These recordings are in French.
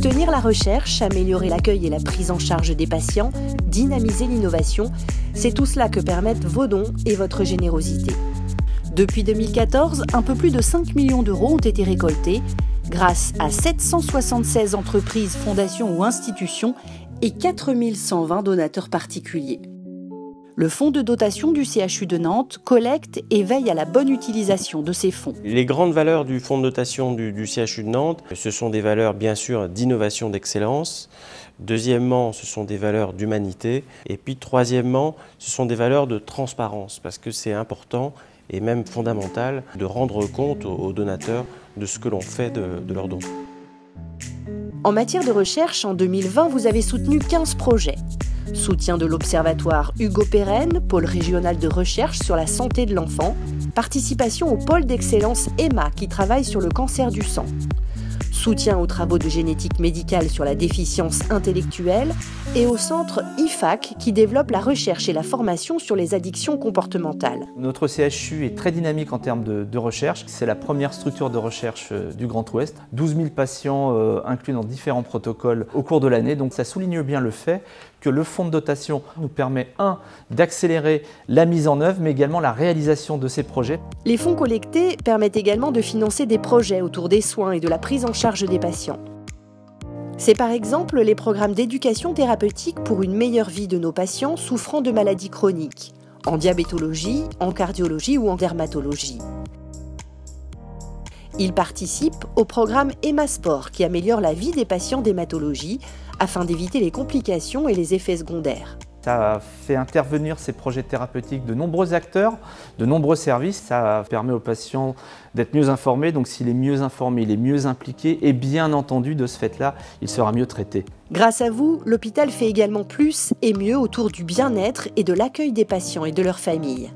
Soutenir la recherche, améliorer l'accueil et la prise en charge des patients, dynamiser l'innovation, c'est tout cela que permettent vos dons et votre générosité. Depuis 2014, un peu plus de 5 millions d'euros ont été récoltés grâce à 776 entreprises, fondations ou institutions et 4120 donateurs particuliers. Le fonds de dotation du CHU de Nantes collecte et veille à la bonne utilisation de ces fonds. Les grandes valeurs du fonds de dotation du CHU de Nantes, ce sont des valeurs bien sûr d'innovation, d'excellence. Deuxièmement, ce sont des valeurs d'humanité. Et puis troisièmement, ce sont des valeurs de transparence, parce que c'est important et même fondamental de rendre compte aux donateurs de ce que l'on fait de leurs dons. En matière de recherche, en 2020, vous avez soutenu 15 projets. Soutien de l'Observatoire Hugo Pérenne, pôle régional de recherche sur la santé de l'enfant. Participation au pôle d'excellence EMA qui travaille sur le cancer du sang. Soutien aux travaux de génétique médicale sur la déficience intellectuelle et au centre IFAC qui développe la recherche et la formation sur les addictions comportementales. Notre CHU est très dynamique en termes de recherche. C'est la première structure de recherche du Grand Ouest. 12 000 patients inclus dans différents protocoles au cours de l'année. Donc ça souligne bien le fait que le fonds de dotation nous permet, d'accélérer la mise en œuvre, mais également la réalisation de ces projets. Les fonds collectés permettent également de financer des projets autour des soins et de la prise en charge des patients. C'est par exemple les programmes d'éducation thérapeutique pour une meilleure vie de nos patients souffrant de maladies chroniques, en diabétologie, en cardiologie ou en dermatologie. Ils participent au programme EMA Sport qui améliore la vie des patients d'hématologie afin d'éviter les complications et les effets secondaires. Ça fait intervenir ces projets thérapeutiques de nombreux acteurs, de nombreux services. Ça permet aux patients d'être mieux informés. Donc s'il est mieux informé, il est mieux impliqué et bien entendu, de ce fait-là, il sera mieux traité. Grâce à vous, l'hôpital fait également plus et mieux autour du bien-être et de l'accueil des patients et de leurs familles.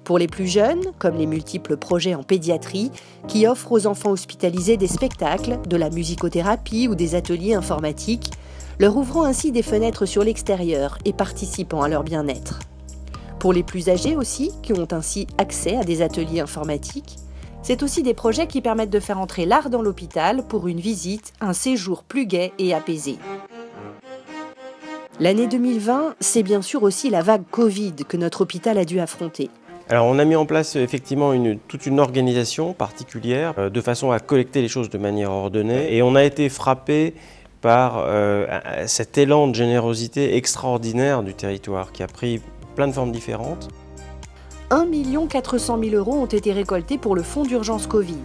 Pour les plus jeunes, comme les multiples projets en pédiatrie, qui offrent aux enfants hospitalisés des spectacles, de la musicothérapie ou des ateliers informatiques, leur ouvrant ainsi des fenêtres sur l'extérieur et participant à leur bien-être. Pour les plus âgés aussi, qui ont ainsi accès à des ateliers informatiques, c'est aussi des projets qui permettent de faire entrer l'art dans l'hôpital pour une visite, un séjour plus gai et apaisé. L'année 2020, c'est bien sûr aussi la vague Covid que notre hôpital a dû affronter. Alors on a mis en place effectivement toute une organisation particulière de façon à collecter les choses de manière ordonnée et on a été frappé par cet élan de générosité extraordinaire du territoire qui a pris plein de formes différentes. 1 400 000 € ont été récoltés pour le fonds d'urgence Covid.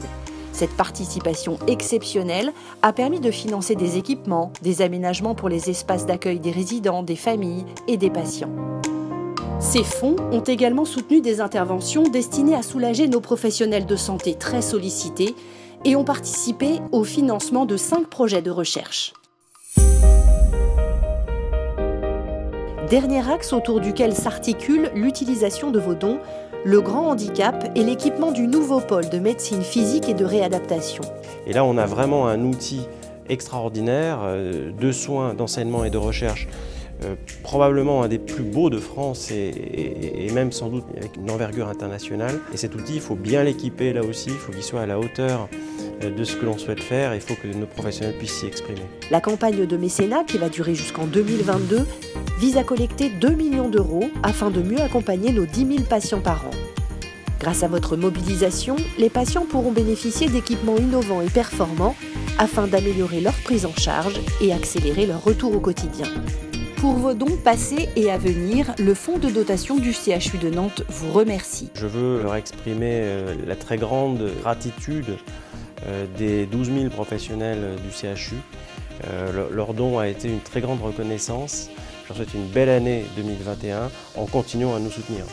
Cette participation exceptionnelle a permis de financer des équipements, des aménagements pour les espaces d'accueil des résidents, des familles et des patients. Ces fonds ont également soutenu des interventions destinées à soulager nos professionnels de santé très sollicités et ont participé au financement de 5 projets de recherche. Dernier axe autour duquel s'articule l'utilisation de vos dons, le grand handicap et l'équipement du nouveau pôle de médecine physique et de réadaptation. Et là, on a vraiment un outil extraordinaire de soins, d'enseignement et de recherche. Probablement un des plus beaux de France et même sans doute avec une envergure internationale. Et cet outil, il faut bien l'équiper là aussi, il faut qu'il soit à la hauteur de ce que l'on souhaite faire et il faut que nos professionnels puissent s'y exprimer. La campagne de mécénat, qui va durer jusqu'en 2022, vise à collecter 2 millions d'euros afin de mieux accompagner nos 10 000 patients par an. Grâce à votre mobilisation, les patients pourront bénéficier d'équipements innovants et performants afin d'améliorer leur prise en charge et accélérer leur retour au quotidien. Pour vos dons passés et à venir, le fonds de dotation du CHU de Nantes vous remercie. Je veux leur exprimer la très grande gratitude des 12 000 professionnels du CHU. Leur don a été une très grande reconnaissance. Je leur souhaite une belle année 2021 en continuant à nous soutenir.